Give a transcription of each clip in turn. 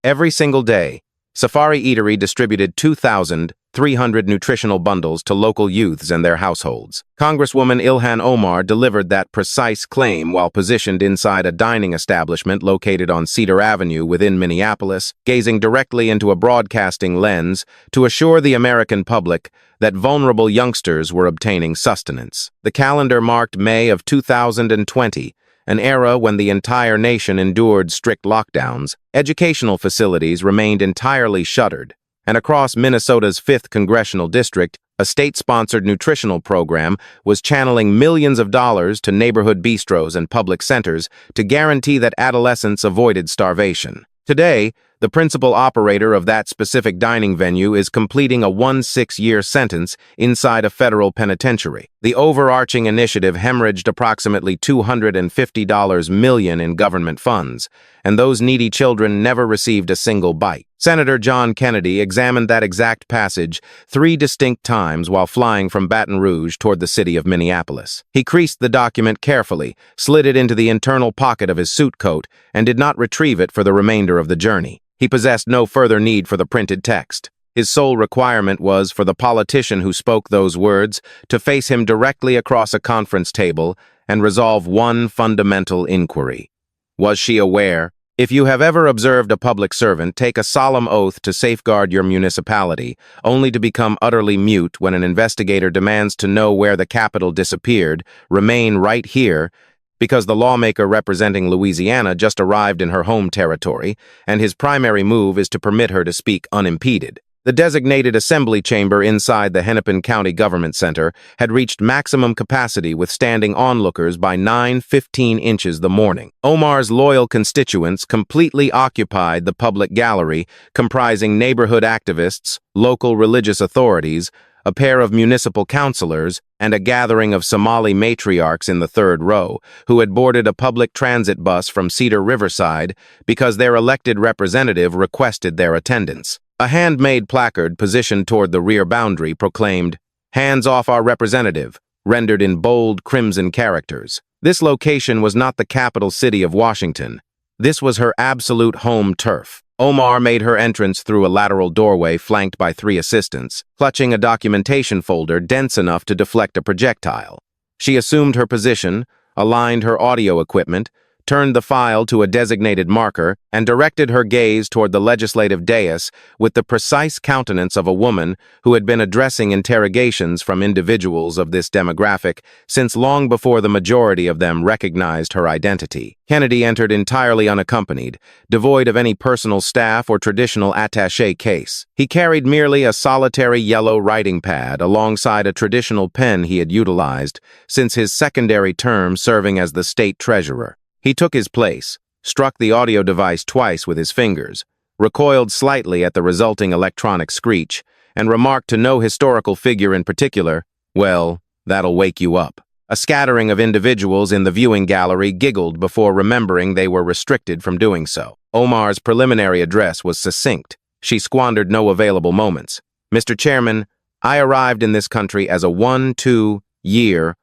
Every single day, Safari Eatery distributed 2,300 nutritional bundles to local youths and their households. Congresswoman Ilhan Omar delivered that precise claim while positioned inside a dining establishment located on Cedar Avenue within Minneapolis, gazing directly into a broadcasting lens to assure the American public that vulnerable youngsters were obtaining sustenance. The calendar marked May of 2020, an era when the entire nation endured strict lockdowns. Educational facilities remained entirely shuttered, and across Minnesota's 5th Congressional District, a state-sponsored nutritional program was channeling millions of dollars to neighborhood bistros and public centers to guarantee that adolescents avoided starvation. Today, the principal operator of that specific dining venue is completing a 16-year sentence inside a federal penitentiary. The overarching initiative hemorrhaged approximately $250 million in government funds, and those needy children never received a single bite. Senator John Kennedy examined that exact passage 3 distinct times while flying from Baton Rouge toward the city of Minneapolis. He creased the document carefully, slid it into the internal pocket of his suit coat, and did not retrieve it for the remainder of the journey. He possessed no further need for the printed text. His sole requirement was for the politician who spoke those words to face him directly across a conference table and resolve one fundamental inquiry. Was she aware? If you have ever observed a public servant take a solemn oath to safeguard your municipality, only to become utterly mute when an investigator demands to know where the capital disappeared, remain right here, because the lawmaker representing Louisiana just arrived in her home territory, and his primary move is to permit her to speak unimpeded. The designated assembly chamber inside the Hennepin County Government Center had reached maximum capacity withstanding onlookers by 9-15 inches the morning. Omar's loyal constituents completely occupied the public gallery, comprising neighborhood activists, local religious authorities, a pair of municipal councilors, and a gathering of Somali matriarchs in the 3rd row, who had boarded a public transit bus from Cedar Riverside because their elected representative requested their attendance. A handmade placard positioned toward the rear boundary proclaimed, "Hands off our representative," rendered in bold crimson characters. This location was not the capital city of Washington. This was her absolute home turf. Omar made her entrance through a lateral doorway flanked by 3 assistants, clutching a documentation folder dense enough to deflect a projectile. She assumed her position, aligned her audio equipment, turned the file to a designated marker, and directed her gaze toward the legislative dais with the precise countenance of a woman who had been addressing interrogations from individuals of this demographic since long before the majority of them recognized her identity. Kennedy entered entirely unaccompanied, devoid of any personal staff or traditional attaché case. He carried merely a solitary yellow writing pad alongside a traditional pen he had utilized since his secondary term serving as the state treasurer. He took his place, struck the audio device twice with his fingers, recoiled slightly at the resulting electronic screech, and remarked to no historical figure in particular, "Well, that'll wake you up." A scattering of individuals in the viewing gallery giggled before remembering they were restricted from doing so. Omar's preliminary address was succinct. She squandered no available moments. "Mr. Chairman, I arrived in this country as a 1-2-year-old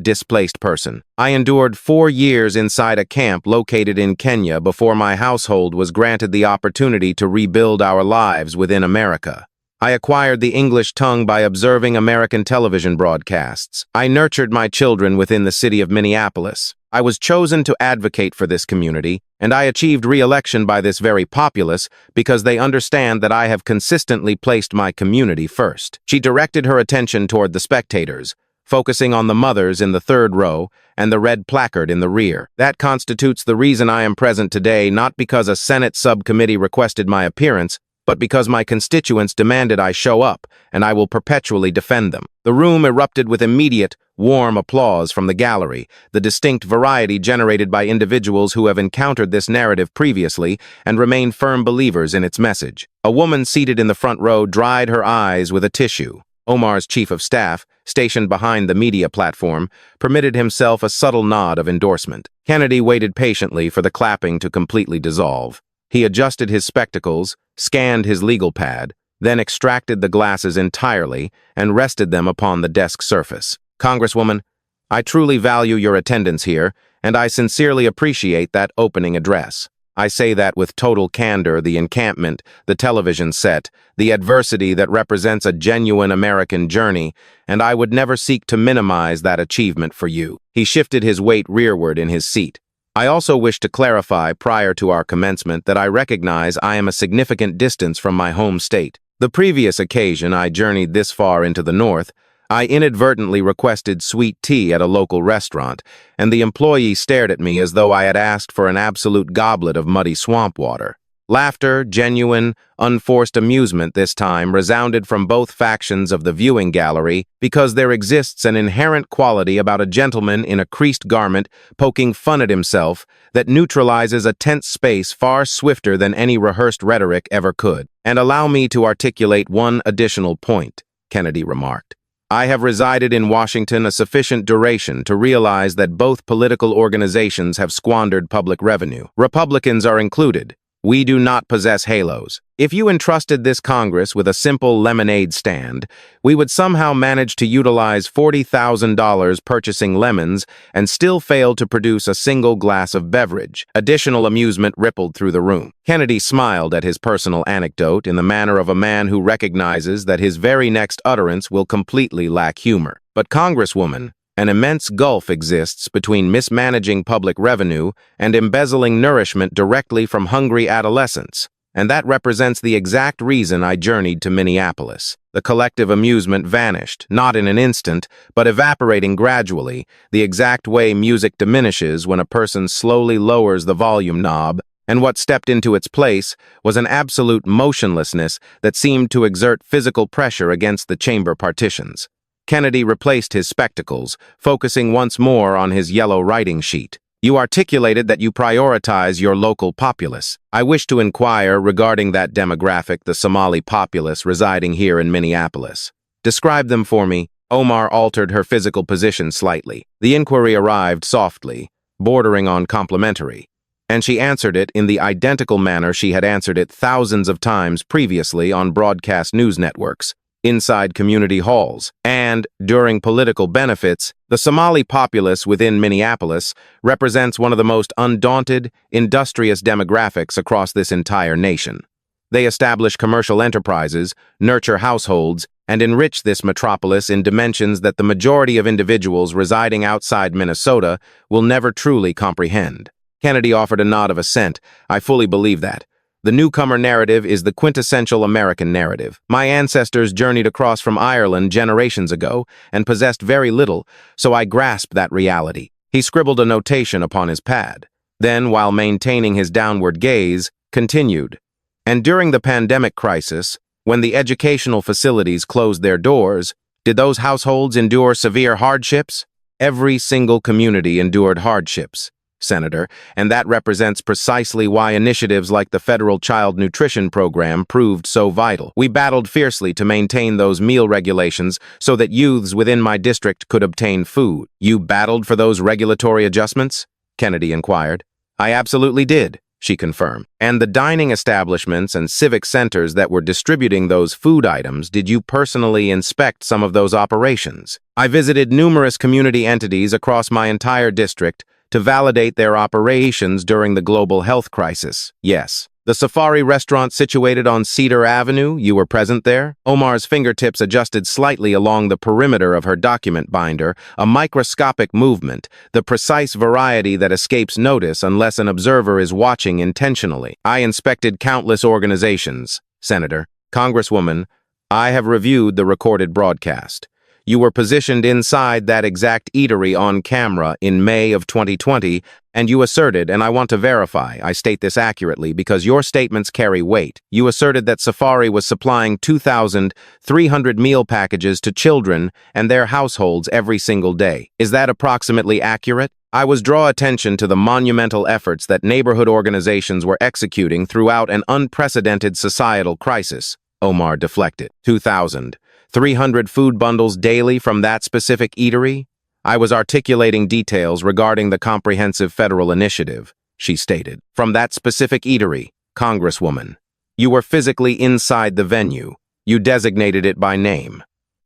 displaced person. I endured 4 years inside a camp located in Kenya before my household was granted the opportunity to rebuild our lives within America. I acquired the English tongue by observing American television broadcasts. I nurtured my children within the city of Minneapolis. I was chosen to advocate for this community, and I achieved re-election by this very populace because they understand that I have consistently placed my community first." She directed her attention toward the spectators, focusing on the mothers in the 3rd row and the red placard in the rear. "That constitutes the reason I am present today, not because a Senate subcommittee requested my appearance, but because my constituents demanded I show up, and I will perpetually defend them." The room erupted with immediate, warm applause from the gallery, the distinct variety generated by individuals who have encountered this narrative previously and remain firm believers in its message. A woman seated in the front row dried her eyes with a tissue. Omar's chief of staff, stationed behind the media platform, permitted himself a subtle nod of endorsement. Kennedy waited patiently for the clapping to completely dissolve. He adjusted his spectacles, scanned his legal pad, then extracted the glasses entirely and rested them upon the desk surface. "Congresswoman, I truly value your attendance here, and I sincerely appreciate that opening address. I say that with total candor. The encampment, the television set, the adversity that represents a genuine American journey, and I would never seek to minimize that achievement for you. He shifted his weight rearward in his seat. I also wish to clarify prior to our commencement that I recognize I am a significant distance from my home state. The previous occasion I journeyed this far into the north, I inadvertently requested sweet tea at a local restaurant, and the employee stared at me as though I had asked for an absolute goblet of muddy swamp water. Laughter, genuine, unforced amusement this time, resounded from both factions of the viewing gallery because there exists an inherent quality about a gentleman in a creased garment poking fun at himself that neutralizes a tense space far swifter than any rehearsed rhetoric ever could. And allow me to articulate one additional point, Kennedy remarked. I have resided in Washington a sufficient duration to realize that both political organizations have squandered public revenue. Republicans are included. We do not possess halos. If you entrusted this Congress with a simple lemonade stand, we would somehow manage to utilize $40,000 purchasing lemons and still fail to produce a single glass of beverage. Additional amusement rippled through the room. Kennedy smiled at his personal anecdote in the manner of a man who recognizes that his very next utterance will completely lack humor. But Congresswoman, an immense gulf exists between mismanaging public revenue and embezzling nourishment directly from hungry adolescents, and that represents the exact reason I journeyed to Minneapolis. The collective amusement vanished, not in an instant, but evaporating gradually, the exact way music diminishes when a person slowly lowers the volume knob, and what stepped into its place was an absolute motionlessness that seemed to exert physical pressure against the chamber partitions. Kennedy replaced his spectacles, focusing once more on his yellow writing sheet. You articulated that you prioritize your local populace. I wish to inquire regarding that demographic, the Somali populace residing here in Minneapolis. Describe them for me. Omar altered her physical position slightly. The inquiry arrived softly, bordering on complimentary, and she answered it in the identical manner she had answered it thousands of times previously on broadcast news networks, inside community halls, and, during political benefits. The Somali populace within Minneapolis represents one of the most undaunted, industrious demographics across this entire nation. They establish commercial enterprises, nurture households, and enrich this metropolis in dimensions that the majority of individuals residing outside Minnesota will never truly comprehend. Kennedy offered a nod of assent. I fully believe that. The newcomer narrative is the quintessential American narrative. My ancestors journeyed across from Ireland generations ago and possessed very little, so I grasped that reality. He scribbled a notation upon his pad. Then, while maintaining his downward gaze, continued. And during the pandemic crisis, when the educational facilities closed their doors, did those households endure severe hardships? Every single community endured hardships, Senator, and that represents precisely why initiatives like the Federal Child Nutrition Program proved so vital. We battled fiercely to maintain those meal regulations so that youths within my district could obtain food. You battled for those regulatory adjustments? Kennedy inquired. I absolutely did, she confirmed. And the dining establishments and civic centers that were distributing those food items, did you personally inspect some of those operations? I visited numerous community entities across my entire district to validate their operations during the global health crisis. Yes. The Safari restaurant situated on Cedar Avenue, you were present there? Omar's fingertips adjusted slightly along the perimeter of her document binder, a microscopic movement, the precise variety that escapes notice unless an observer is watching intentionally. I inspected countless organizations, Senator. Congresswoman, I have reviewed the recorded broadcast. You were positioned inside that exact eatery on camera in May of 2020, and you asserted, and I want to verify, I state this accurately because your statements carry weight. You asserted that Safari was supplying 2,300 meal packages to children and their households every single day. Is that approximately accurate? I was draw attention to the monumental efforts that neighborhood organizations were executing throughout an unprecedented societal crisis. Omar deflected. 2,300 food bundles daily from that specific eatery? I was articulating details regarding the comprehensive federal initiative, she stated. From that specific eatery, Congresswoman. You were physically inside the venue. You designated it by name.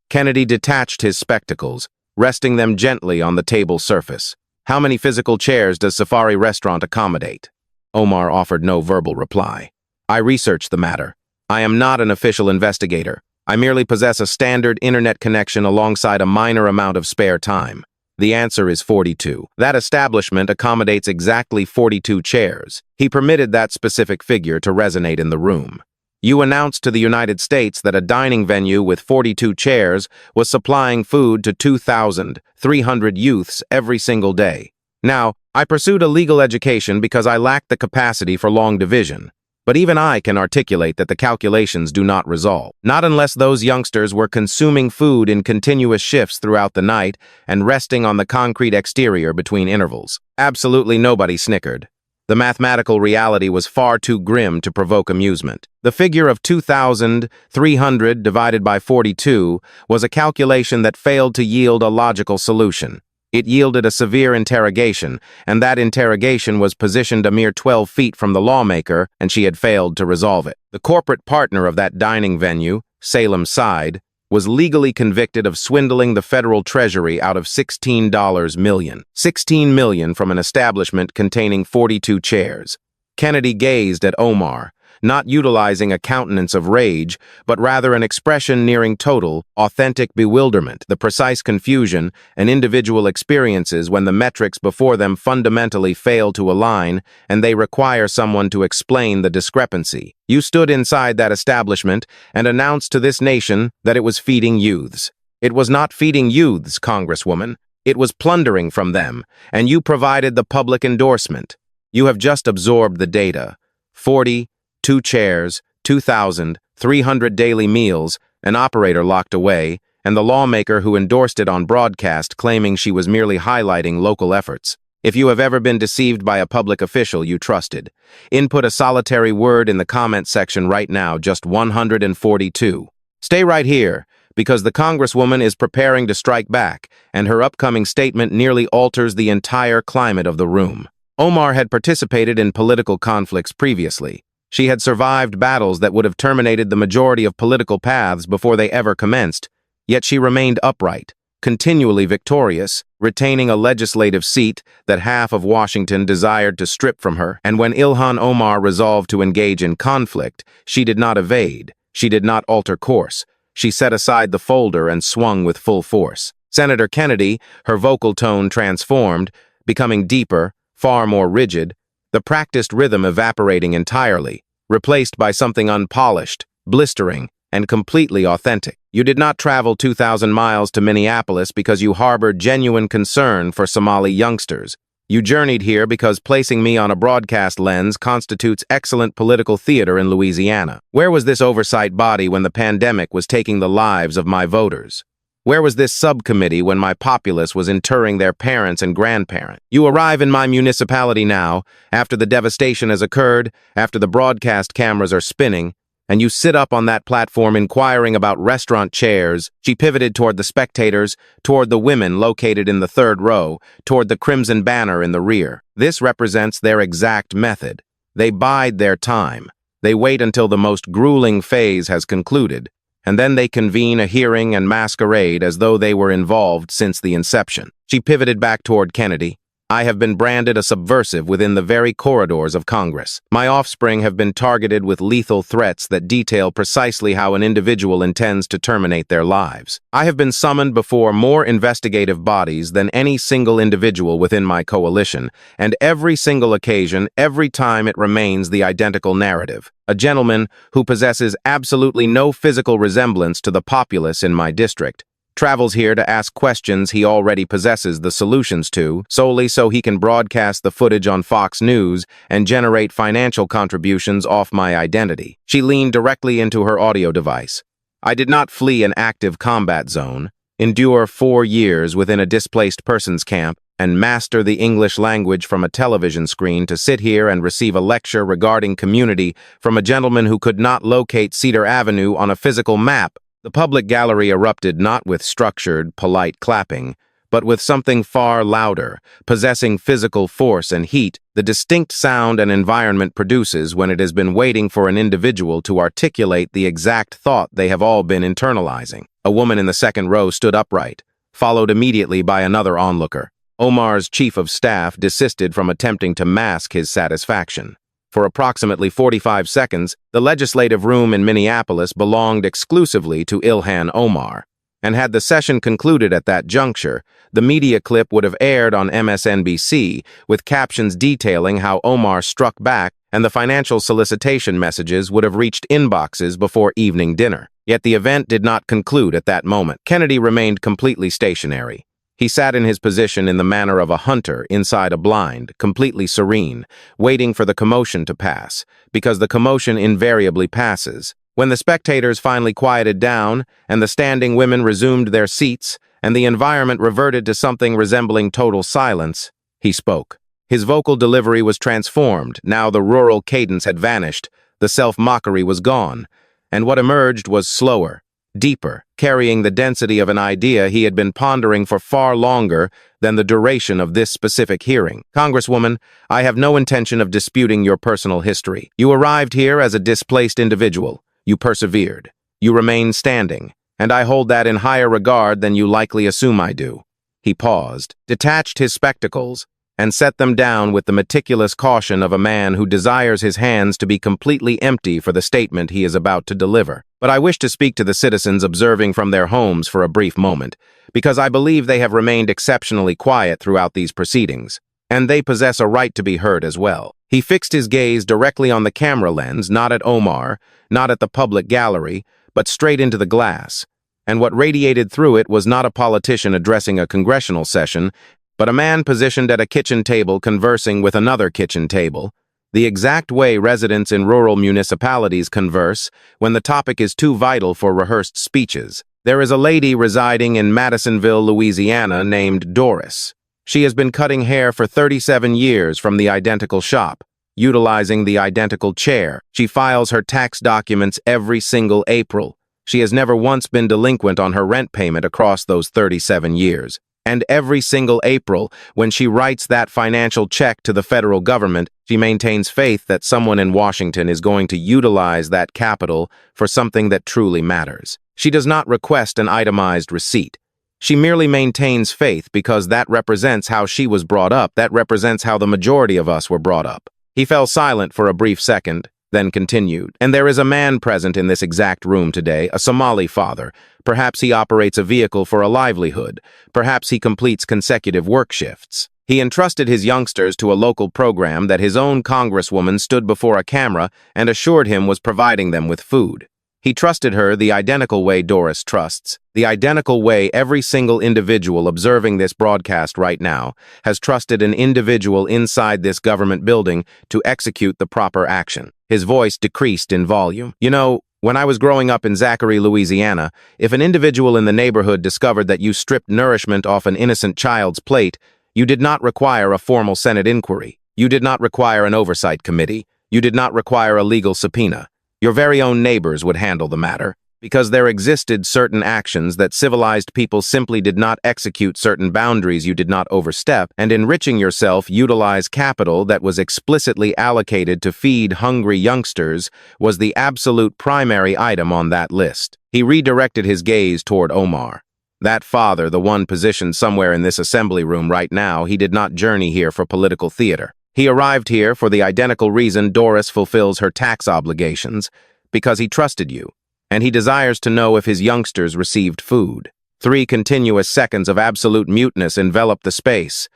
Kennedy detached his spectacles, resting them gently on the table surface. How many physical chairs does Safari Restaurant accommodate? Omar offered no verbal reply. I researched the matter. I am not an official investigator. I merely possess a standard internet connection alongside a minor amount of spare time. The answer is 42. That establishment accommodates exactly 42 chairs. He permitted that specific figure to resonate in the room. You announced to the United States that a dining venue with 42 chairs was supplying food to 2,300 youths every single day. Now, I pursued a legal education because I lacked the capacity for long division. But even I can articulate that the calculations do not resolve. Not unless those youngsters were consuming food in continuous shifts throughout the night and resting on the concrete exterior between intervals. Absolutely nobody snickered. The mathematical reality was far too grim to provoke amusement. The figure of 2,300 divided by 42 was a calculation that failed to yield a logical solution. It yielded a severe interrogation, and that interrogation was positioned a mere 12 feet from the lawmaker, and she had failed to resolve it. The corporate partner of that dining venue, Salem Side, was legally convicted of swindling the federal treasury out of $16 million. $16 million from an establishment containing 42 chairs. Kennedy gazed at Omar, not utilizing a countenance of rage, but rather an expression nearing total, authentic bewilderment, the precise confusion an individual experiences when the metrics before them fundamentally fail to align and they require someone to explain the discrepancy. You stood inside that establishment and announced to this nation that it was feeding youths. It was not feeding youths, Congresswoman. It was plundering from them, and you provided the public endorsement. You have just absorbed the data. 42 chairs, 2,300 daily meals, an operator locked away, and the lawmaker who endorsed it on broadcast claiming she was merely highlighting local efforts. If you have ever been deceived by a public official you trusted, input a solitary word in the comment section right now, just 142. Stay right here, because the Congresswoman is preparing to strike back, and her upcoming statement nearly alters the entire climate of the room. Omar had participated in political conflicts previously. She had survived battles that would have terminated the majority of political paths before they ever commenced, yet she remained upright, continually victorious, retaining a legislative seat that half of Washington desired to strip from her. And when Ilhan Omar resolved to engage in conflict, she did not evade, she did not alter course. She set aside the folder and swung with full force. Senator Kennedy, her vocal tone transformed, becoming deeper, far more rigid, the practiced rhythm evaporating entirely, replaced by something unpolished, blistering, and completely authentic. You did not travel 2,000 miles to Minneapolis because you harbored genuine concern for Somali youngsters. You journeyed here because placing me on a broadcast lens constitutes excellent political theater in Louisiana. Where was this oversight body when the pandemic was taking the lives of my voters? Where was this subcommittee when my populace was interring their parents and grandparents? You arrive in my municipality now, after the devastation has occurred, after the broadcast cameras are spinning, and you sit up on that platform inquiring about restaurant chairs. She pivoted toward the spectators, toward the women located in the third row, toward the crimson banner in the rear. This represents their exact method. They bide their time. They wait until the most grueling phase has concluded, and then they convene a hearing and masquerade as though they were involved since the inception. She pivoted back toward Kennedy. I have been branded a subversive within the very corridors of Congress. My offspring have been targeted with lethal threats that detail precisely how an individual intends to terminate their lives. I have been summoned before more investigative bodies than any single individual within my coalition, and every single occasion, every time it remains the identical narrative. A gentleman who possesses absolutely no physical resemblance to the populace in my district travels here to ask questions he already possesses the solutions to, solely so he can broadcast the footage on Fox News and generate financial contributions off my identity. She leaned directly into her audio device. I did not flee an active combat zone, endure 4 years within a displaced persons camp, and master the English language from a television screen to sit here and receive a lecture regarding community from a gentleman who could not locate Cedar Avenue on a physical map. The public gallery erupted not with structured, polite clapping, but with something far louder, possessing physical force and heat, the distinct sound an environment produces when it has been waiting for an individual to articulate the exact thought they have all been internalizing. A woman in the second row stood upright, followed immediately by another onlooker. Omar's chief of staff desisted from attempting to mask his satisfaction. For approximately 45 seconds, the legislative room in Minneapolis belonged exclusively to Ilhan Omar. And had the session concluded at that juncture, the media clip would have aired on MSNBC with captions detailing how Omar struck back, and the financial solicitation messages would have reached inboxes before evening dinner. Yet the event did not conclude at that moment. Kennedy remained completely stationary. He sat in his position in the manner of a hunter inside a blind, completely serene, waiting for the commotion to pass, because the commotion invariably passes. When the spectators finally quieted down, and the standing women resumed their seats, and the environment reverted to something resembling total silence, he spoke. His vocal delivery was transformed. Now the rural cadence had vanished, the self-mockery was gone, and what emerged was slower, deeper, carrying the density of an idea he had been pondering for far longer than the duration of this specific hearing. Congresswoman, I have no intention of disputing your personal history. You arrived here as a displaced individual. You persevered. You remain standing, and I hold that in higher regard than you likely assume I do. He paused, detached his spectacles, and set them down with the meticulous caution of a man who desires his hands to be completely empty for the statement he is about to deliver. But I wish to speak to the citizens observing from their homes for a brief moment, because I believe they have remained exceptionally quiet throughout these proceedings, and they possess a right to be heard as well. He fixed his gaze directly on the camera lens, not at Omar, not at the public gallery, but straight into the glass. And what radiated through it was not a politician addressing a congressional session, but a man positioned at a kitchen table conversing with another kitchen table, the exact way residents in rural municipalities converse when the topic is too vital for rehearsed speeches. There is a lady residing in Madisonville, Louisiana, named Doris. She has been cutting hair for 37 years from the identical shop, utilizing the identical chair. She files her tax documents every single April. She has never once been delinquent on her rent payment across those 37 years. And every single April, when she writes that financial check to the federal government, she maintains faith that someone in Washington is going to utilize that capital for something that truly matters. She does not request an itemized receipt. She merely maintains faith because that represents how she was brought up. That represents how the majority of us were brought up. He fell silent for a brief second, then continued. And there is a man present in this exact room today, a Somali father. Perhaps he operates a vehicle for a livelihood. Perhaps he completes consecutive work shifts. He entrusted his youngsters to a local program that his own congresswoman stood before a camera and assured him was providing them with food. He trusted her the identical way Doris trusts, the identical way every single individual observing this broadcast right now has trusted an individual inside this government building to execute the proper action. His voice decreased in volume. You know, when I was growing up in Zachary, Louisiana, if an individual in the neighborhood discovered that you stripped nourishment off an innocent child's plate, you did not require a formal Senate inquiry. You did not require an oversight committee. You did not require a legal subpoena. Your very own neighbors would handle the matter, because there existed certain actions that civilized people simply did not execute, certain boundaries you did not overstep, and enriching yourself utilize capital that was explicitly allocated to feed hungry youngsters was the absolute primary item on that list. He redirected his gaze toward Omar. That father, the one positioned somewhere in this assembly room right now, he did not journey here for political theater. He arrived here for the identical reason Doris fulfills her tax obligations, because he trusted you, and he desires to know if his youngsters received food. 3 continuous seconds of absolute muteness enveloped the space.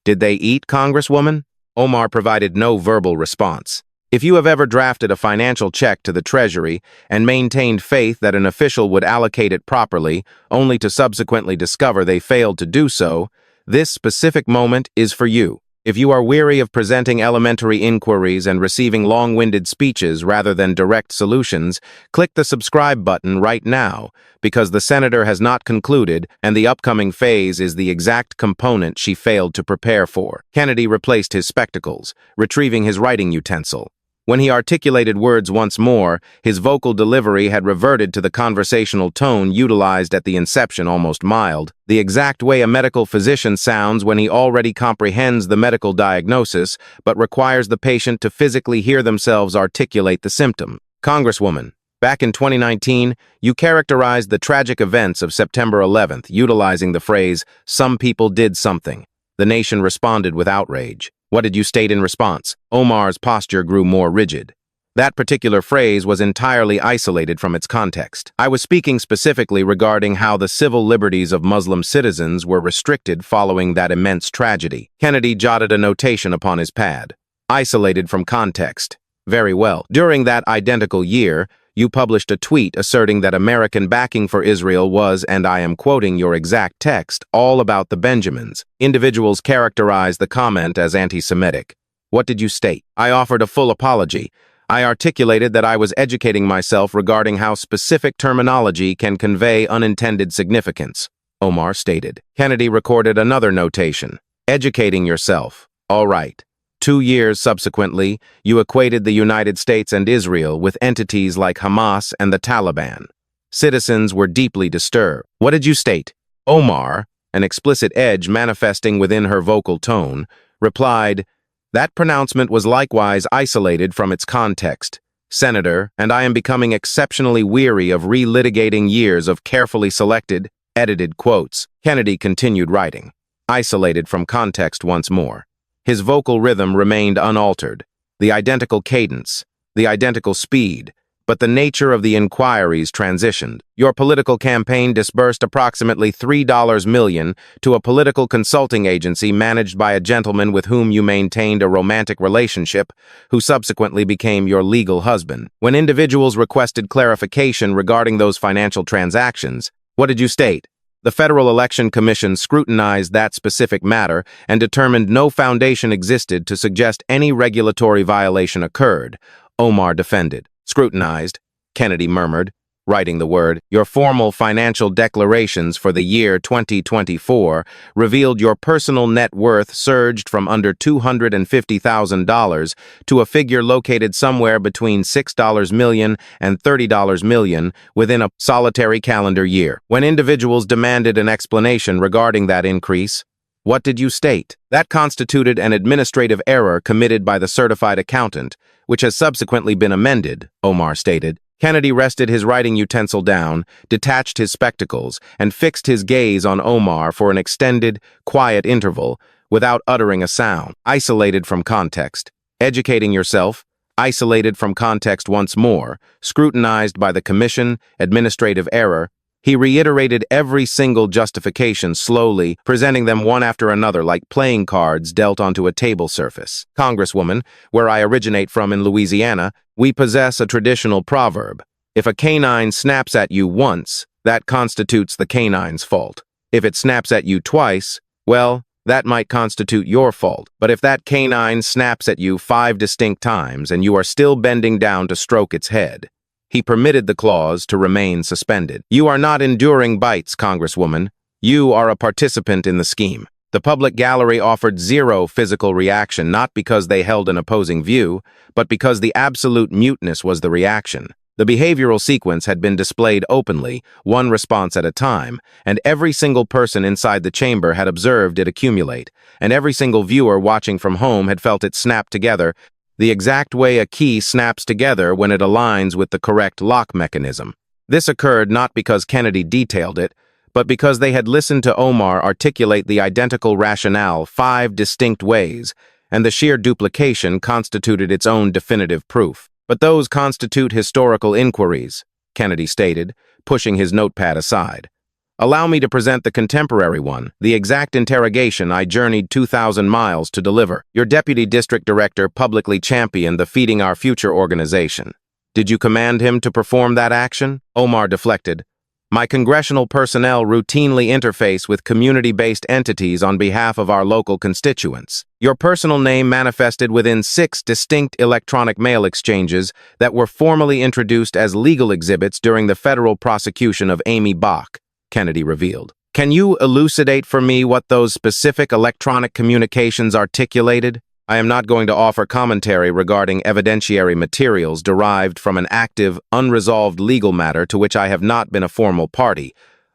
Did they eat, Congresswoman? Omar provided no verbal response. If you have ever drafted a financial check to the Treasury and maintained faith that an official would allocate it properly, only to subsequently discover they failed to do so, this specific moment is for you. If you are weary of presenting elementary inquiries and receiving long-winded speeches rather than direct solutions, click the subscribe button right now, because the senator has not concluded and the upcoming phase is the exact component she failed to prepare for. Kennedy replaced his spectacles, retrieving his writing utensil. When he articulated words once more, his vocal delivery had reverted to the conversational tone utilized at the inception, almost mild, the exact way a medical physician sounds when he already comprehends the medical diagnosis, but requires the patient to physically hear themselves articulate the symptom. Congresswoman, back in 2019, you characterized the tragic events of September 11th, utilizing the phrase, "some people did something." The nation responded with outrage. What did you state in response? Omar's posture grew more rigid. That particular phrase was entirely isolated from its context. I was speaking specifically regarding how the civil liberties of Muslim citizens were restricted following that immense tragedy. Kennedy jotted a notation upon his pad. Isolated from context. Very well. During that identical year, you published a tweet asserting that American backing for Israel was, and I am quoting your exact text, all about the Benjamins. Individuals characterized the comment as anti-Semitic. What did you state? I offered a full apology. I articulated that I was educating myself regarding how specific terminology can convey unintended significance, Omar stated. Kennedy recorded another notation. Educating yourself. All right. 2 years subsequently, you equated the United States and Israel with entities like Hamas and the Taliban. Citizens were deeply disturbed. What did you state? Omar, an explicit edge manifesting within her vocal tone, replied, that pronouncement was likewise isolated from its context. Senator, and I am becoming exceptionally weary of relitigating years of carefully selected, edited quotes. Kennedy continued writing. Isolated from context once more. His vocal rhythm remained unaltered, the identical cadence, the identical speed, but the nature of the inquiries transitioned. Your political campaign disbursed approximately $3 million to a political consulting agency managed by a gentleman with whom you maintained a romantic relationship, who subsequently became your legal husband. When individuals requested clarification regarding those financial transactions, what did you state? The Federal Election Commission scrutinized that specific matter and determined no foundation existed to suggest any regulatory violation occurred, Omar defended. Scrutinized, Kennedy murmured, writing the word. Your formal financial declarations for the year 2024 revealed your personal net worth surged from under $250,000 to a figure located somewhere between $6 million and $30 million within a solitary calendar year. When individuals demanded an explanation regarding that increase, what did you state? That constituted an administrative error committed by the certified accountant, which has subsequently been amended, Omar stated. Kennedy rested his writing utensil down, detached his spectacles, and fixed his gaze on Omar for an extended, quiet interval, without uttering a sound. Isolated from context. Educating yourself. Isolated from context once more. Scrutinized by the commission. Administrative error. He reiterated every single justification slowly, presenting them one after another like playing cards dealt onto a table surface. Congresswoman, where I originate from in Louisiana, we possess a traditional proverb. If a canine snaps at you once, that constitutes the canine's fault. If it snaps at you twice, well, that might constitute your fault. But if that canine snaps at you 5 distinct times and you are still bending down to stroke its head, he permitted the clause to remain suspended. You are not enduring bites, Congresswoman. You are a participant in the scheme. The public gallery offered zero physical reaction, not because they held an opposing view, but because the absolute muteness was the reaction. The behavioral sequence had been displayed openly, one response at a time, and every single person inside the chamber had observed it accumulate, and every single viewer watching from home had felt it snap together, the exact way a key snaps together when it aligns with the correct lock mechanism. This occurred not because Kennedy detailed it, but because they had listened to Omar articulate the identical rationale 5 distinct ways, and the sheer duplication constituted its own definitive proof. But those constitute historical inquiries, Kennedy stated, pushing his notepad aside. Allow me to present the contemporary one, the exact interrogation I journeyed 2,000 miles to deliver. Your deputy district director publicly championed the Feeding Our Future organization. Did you command him to perform that action? Omar deflected. My congressional personnel routinely interface with community-based entities on behalf of our local constituents. Your personal name manifested within 6 distinct electronic mail exchanges that were formally introduced as legal exhibits during the federal prosecution of Amy Bach, Kennedy revealed. Can you elucidate for me what those specific electronic communications articulated? I am not going to offer commentary regarding evidentiary materials derived from an active, unresolved legal matter to which I have not been a formal party,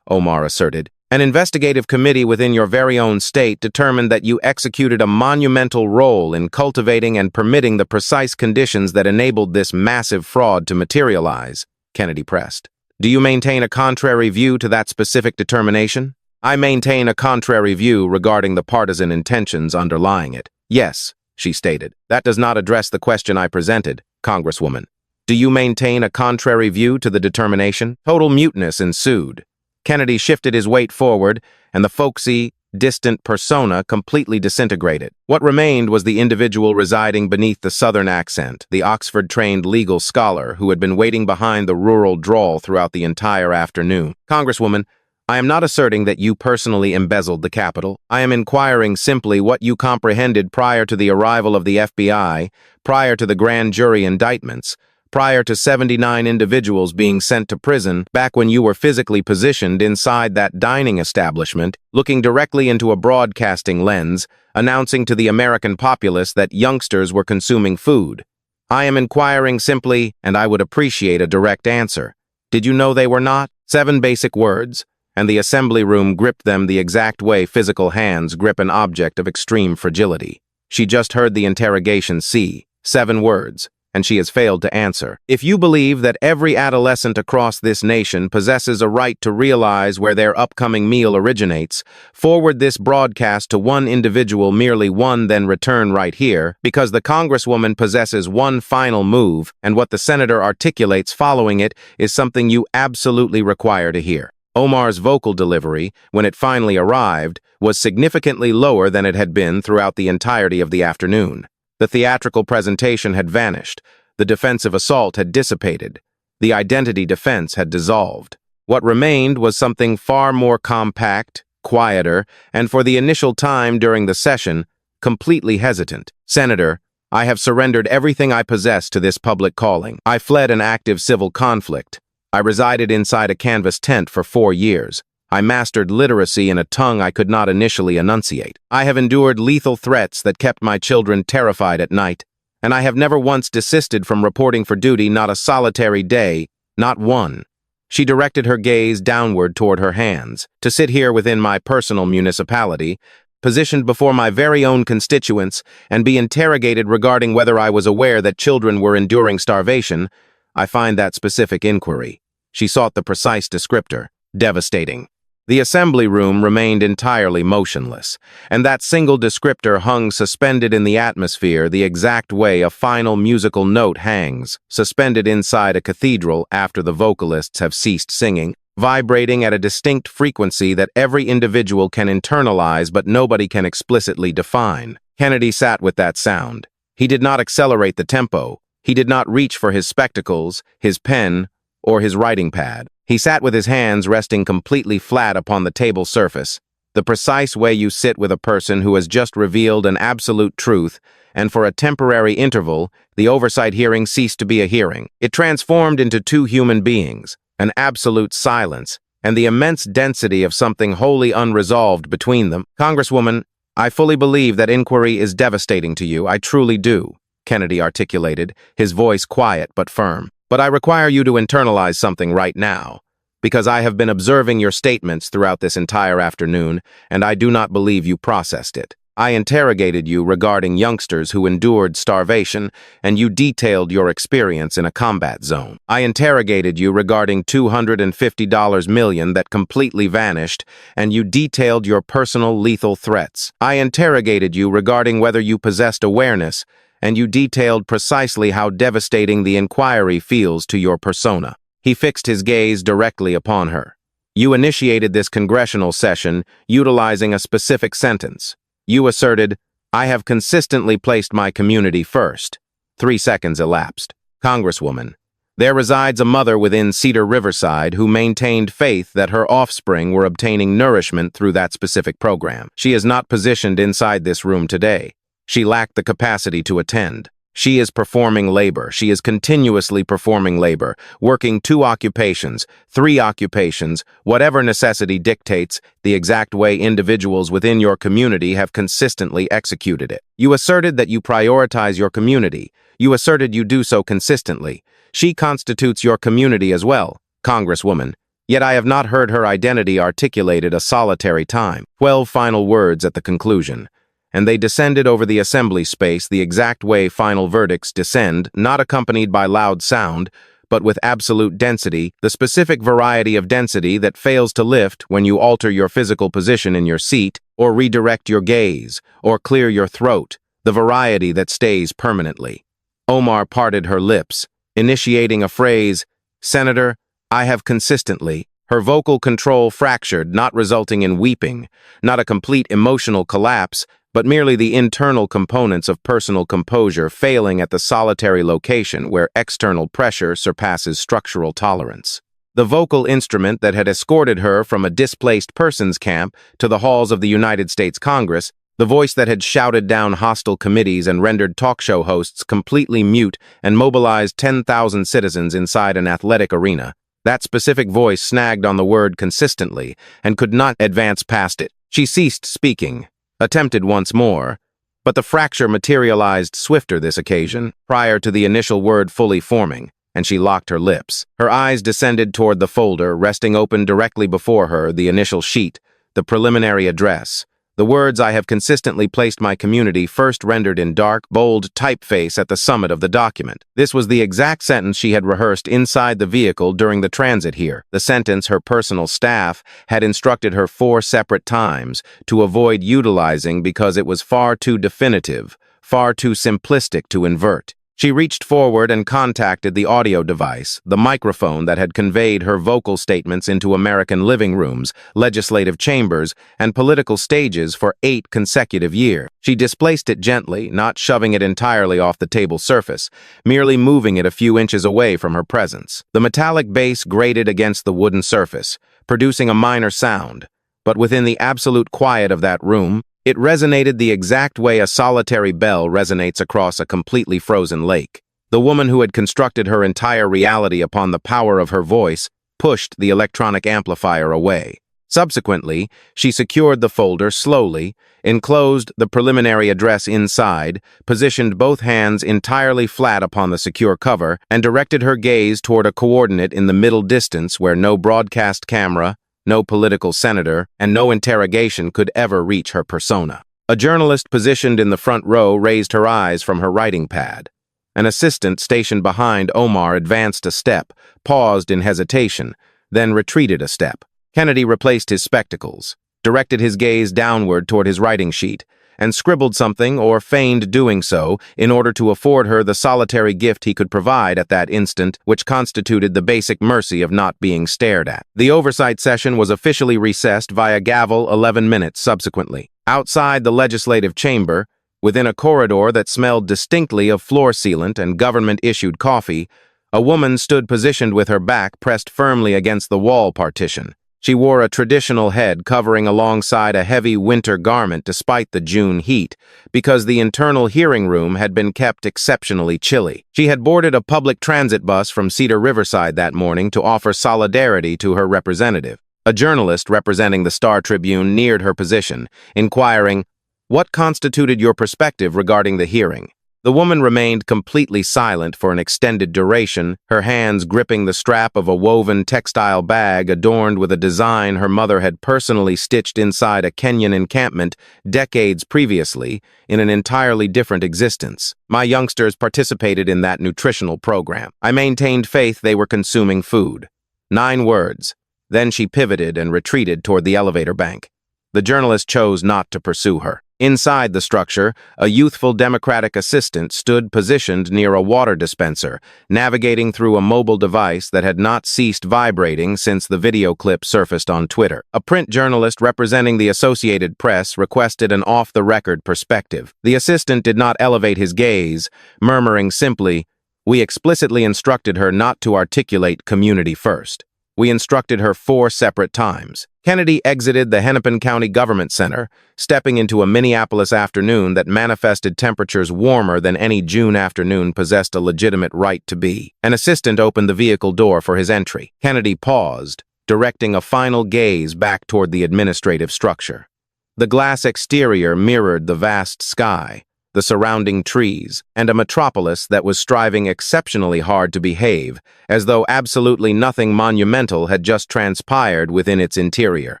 Omar asserted. An investigative committee within your very own state determined that you executed a monumental role in cultivating and permitting the precise conditions that enabled this massive fraud to materialize, Kennedy pressed. Do you maintain a contrary view to that specific determination? I maintain a contrary view regarding the partisan intentions underlying it. Yes, she stated. That does not address the question I presented, Congresswoman. Do you maintain a contrary view to the determination? Total muteness ensued. Kennedy shifted his weight forward, and the folksy, distant persona completely disintegrated. What remained was the individual residing beneath the Southern accent, the Oxford-trained legal scholar who had been waiting behind the rural drawl throughout the entire afternoon. Congresswoman, I am not asserting that you personally embezzled the Capitol. I am inquiring simply what you comprehended prior to the arrival of the FBI, prior to the grand jury indictments, prior to 79 individuals being sent to prison, back when you were physically positioned inside that dining establishment, looking directly into a broadcasting lens, announcing to the American populace that youngsters were consuming food. I am inquiring simply, and I would appreciate a direct answer. Did you know they were not? 7 basic words, and the assembly room gripped them the exact way physical hands grip an object of extreme fragility. She just heard the interrogation C, 7 words, and she has failed to answer. If you believe that every adolescent across this nation possesses a right to realize where their upcoming meal originates, forward this broadcast to one individual, merely one, then return right here, because the Congresswoman possesses one final move, and what the Senator articulates following it is something you absolutely require to hear. Omar's vocal delivery, when it finally arrived, was significantly lower than it had been throughout the entirety of the afternoon. The theatrical presentation had vanished, the defensive assault had dissipated, the identity defense had dissolved. What remained was something far more compact, quieter, and for the initial time during the session, completely hesitant. Senator, I have surrendered everything I possess to this public calling. I fled an active civil conflict. I resided inside a canvas tent for 4 years. I mastered literacy in a tongue I could not initially enunciate. I have endured lethal threats that kept my children terrified at night, and I have never once desisted from reporting for duty, not a solitary day, not one. She directed her gaze downward toward her hands. To sit here within my personal municipality, positioned before my very own constituents, and be interrogated regarding whether I was aware that children were enduring starvation, I find that specific inquiry. She sought the precise descriptor. Devastating. The assembly room remained entirely motionless, and that single descriptor hung suspended in the atmosphere the exact way a final musical note hangs, suspended inside a cathedral after the vocalists have ceased singing, vibrating at a distinct frequency that every individual can internalize but nobody can explicitly define. Kennedy sat with that sound. He did not accelerate the tempo. He did not reach for his spectacles, his pen, or his writing pad. He sat with his hands resting completely flat upon the table surface, the precise way you sit with a person who has just revealed an absolute truth, and for a temporary interval, the oversight hearing ceased to be a hearing. It transformed into 2 human beings, an absolute silence, and the immense density of something wholly unresolved between them. Congresswoman, I fully believe that inquiry is devastating to you. I truly do, Kennedy articulated, his voice quiet but firm. But I require you to internalize something right now, because I have been observing your statements throughout this entire afternoon, and I do not believe you processed it. I interrogated you regarding youngsters who endured starvation, and you detailed your experience in a combat zone. I interrogated you regarding $250 million that completely vanished, and you detailed your personal lethal threats. I interrogated you regarding whether you possessed awareness, and you detailed precisely how devastating the inquiry feels to your persona. He fixed his gaze directly upon her. You initiated this congressional session utilizing a specific sentence. You asserted, I have consistently placed my community first. 3 seconds elapsed. Congresswoman, there resides a mother within Cedar Riverside who maintained faith that her offspring were obtaining nourishment through that specific program. She is not positioned inside this room today. She lacked the capacity to attend. She is performing labor. She is continuously performing labor, working 2 occupations, 3 occupations, whatever necessity dictates, the exact way individuals within your community have consistently executed it. You asserted that you prioritize your community. You asserted you do so consistently. She constitutes your community as well, Congresswoman. Yet I have not heard her identity articulated a solitary time. 12 final words at the conclusion. And they descended over the assembly space the exact way final verdicts descend, not accompanied by loud sound, but with absolute density, the specific variety of density that fails to lift when you alter your physical position in your seat, or redirect your gaze, or clear your throat, the variety that stays permanently. Omar parted her lips, initiating a phrase, "Senator, I have consistently." Her vocal control fractured, not resulting in weeping, not a complete emotional collapse, but merely the internal components of personal composure failing at the solitary location where external pressure surpasses structural tolerance. The vocal instrument that had escorted her from a displaced persons camp to the halls of the United States Congress, the voice that had shouted down hostile committees and rendered talk show hosts completely mute and mobilized 10,000 citizens inside an athletic arena, that specific voice snagged on the word consistently and could not advance past it. She ceased speaking, attempted once more, but the fracture materialized swifter this occasion, prior to the initial word fully forming, and she locked her lips. Her eyes descended toward the folder, resting open directly before her, the initial sheet, the preliminary address. The words "I have consistently placed my community" first rendered in dark, bold typeface at the summit of the document. This was the exact sentence she had rehearsed inside the vehicle during the transit here, the sentence her personal staff had instructed her 4 separate times to avoid utilizing because it was far too definitive, far too simplistic to invert. She reached forward and contacted the audio device, the microphone that had conveyed her vocal statements into American living rooms, legislative chambers, and political stages for 8 consecutive years. She displaced it gently, not shoving it entirely off the table surface, merely moving it a few inches away from her presence. The metallic base grated against the wooden surface, producing a minor sound, but within the absolute quiet of that room, it resonated the exact way a solitary bell resonates across a completely frozen lake. The woman who had constructed her entire reality upon the power of her voice pushed the electronic amplifier away. Subsequently, she secured the folder slowly, enclosed the preliminary address inside, positioned both hands entirely flat upon the secure cover, and directed her gaze toward a coordinate in the middle distance where no broadcast camera, no political senator, and no interrogation could ever reach her persona. A journalist positioned in the front row raised her eyes from her writing pad. An assistant stationed behind Omar advanced a step, paused in hesitation, then retreated a step. Kennedy replaced his spectacles, directed his gaze downward toward his writing sheet, and scribbled something or feigned doing so in order to afford her the solitary gift he could provide at that instant, which constituted the basic mercy of not being stared at. The oversight session was officially recessed via gavel 11 minutes subsequently. Outside the legislative chamber, within a corridor that smelled distinctly of floor sealant and government-issued coffee, a woman stood positioned with her back pressed firmly against the wall partition. She wore a traditional head covering alongside a heavy winter garment despite the June heat, because the internal hearing room had been kept exceptionally chilly. She had boarded a public transit bus from Cedar Riverside that morning to offer solidarity to her representative. A journalist representing the Star Tribune neared her position, inquiring, "What constituted your perspective regarding the hearing?" The woman remained completely silent for an extended duration, her hands gripping the strap of a woven textile bag adorned with a design her mother had personally stitched inside a Kenyan encampment decades previously in an entirely different existence. My youngsters participated in that nutritional program. I maintained faith they were consuming food. 9 words. Then she pivoted and retreated toward the elevator bank. The journalist chose not to pursue her. Inside the structure, a youthful Democratic assistant stood positioned near a water dispenser, navigating through a mobile device that had not ceased vibrating since the video clip surfaced on Twitter. A print journalist representing the Associated Press requested an off-the-record perspective. The assistant did not elevate his gaze, murmuring simply, "We explicitly instructed her not to articulate community first. We instructed her 4 separate times." Kennedy exited the Hennepin County Government Center, stepping into a Minneapolis afternoon that manifested temperatures warmer than any June afternoon possessed a legitimate right to be. An assistant opened the vehicle door for his entry. Kennedy paused, directing a final gaze back toward the administrative structure. The glass exterior mirrored the vast sky, the surrounding trees, and a metropolis that was striving exceptionally hard to behave, as though absolutely nothing monumental had just transpired within its interior.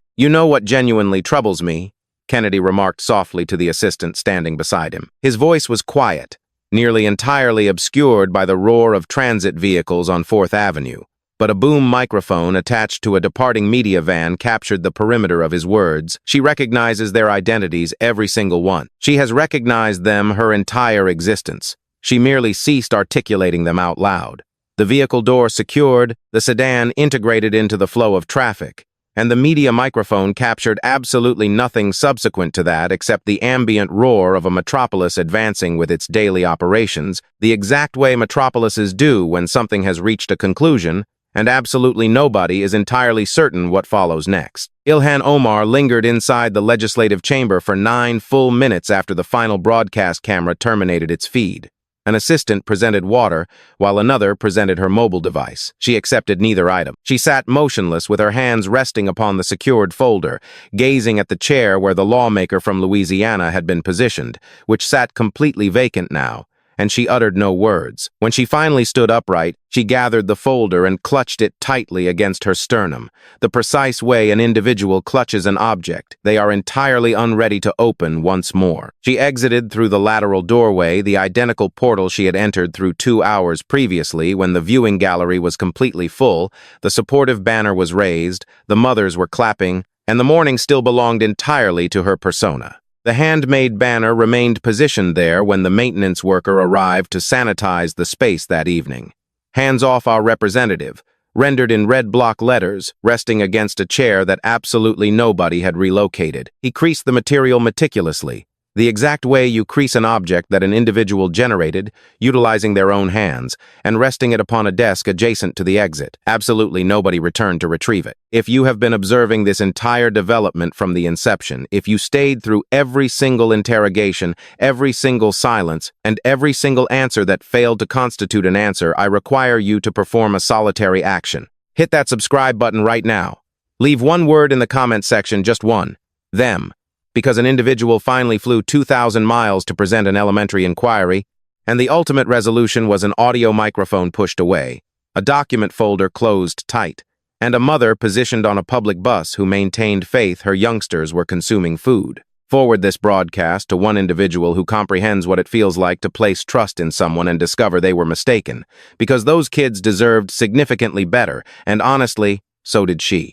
"You know what genuinely troubles me?" Kennedy remarked softly to the assistant standing beside him. His voice was quiet, nearly entirely obscured by the roar of transit vehicles on 4th Avenue, but a boom microphone attached to a departing media van captured the perimeter of his words. She recognizes their identities, every single one. She has recognized them her entire existence. She merely ceased articulating them out loud. The vehicle door secured, the sedan integrated into the flow of traffic, and the media microphone captured absolutely nothing subsequent to that except the ambient roar of a metropolis advancing with its daily operations, the exact way metropolises do when something has reached a conclusion, and absolutely nobody is entirely certain what follows next. Ilhan Omar lingered inside the legislative chamber for 9 full minutes after the final broadcast camera terminated its feed. An assistant presented water, while another presented her mobile device. She accepted neither item. She sat motionless with her hands resting upon the secured folder, gazing at the chair where the lawmaker from Louisiana had been positioned, which sat completely vacant now, and she uttered no words. When she finally stood upright, she gathered the folder and clutched it tightly against her sternum, the precise way an individual clutches an object they are entirely unready to open once more. She exited through the lateral doorway, the identical portal she had entered through 2 hours previously when the viewing gallery was completely full, the supportive banner was raised, the mothers were clapping, and the morning still belonged entirely to her persona. The handmade banner remained positioned there when the maintenance worker arrived to sanitize the space that evening. "Hands off our representative," rendered in red block letters, resting against a chair that absolutely nobody had relocated. He creased the material meticulously, the exact way you crease an object that an individual generated, utilizing their own hands, and resting it upon a desk adjacent to the exit. Absolutely nobody returned to retrieve it. If you have been observing this entire development from the inception, if you stayed through every single interrogation, every single silence, and every single answer that failed to constitute an answer, I require you to perform a solitary action. Hit that subscribe button right now. Leave one word in the comment section, just one. Them. Because an individual finally flew 2,000 miles to present an elementary inquiry, and the ultimate resolution was an audio microphone pushed away, a document folder closed tight, and a mother positioned on a public bus who maintained faith her youngsters were consuming food. Forward this broadcast to one individual who comprehends what it feels like to place trust in someone and discover they were mistaken, because those kids deserved significantly better, and honestly, so did she.